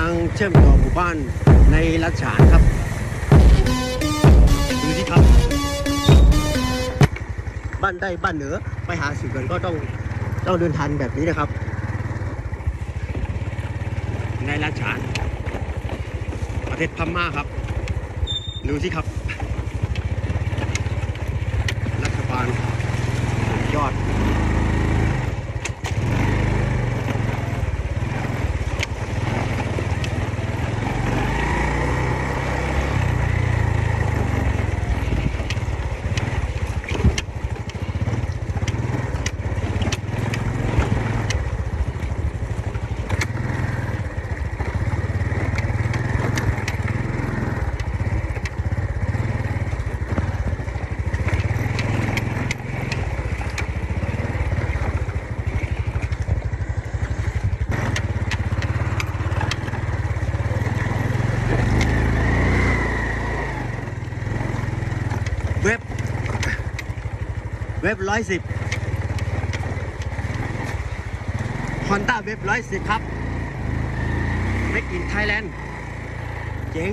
างเชื่อมต่อหมู่บ้านในรัชฉานครับดูสิครับบ้านใต้บ้านเหนือไปหาสู่กันก็ต้องเดินทางแบบนี้นะครับในรัชฉานประเทศพม่าครับดูสิครับรัฐบาลสุดยอดเว็บ110 Honda เว็บ110ครับ Make in Thailand เจ๋ง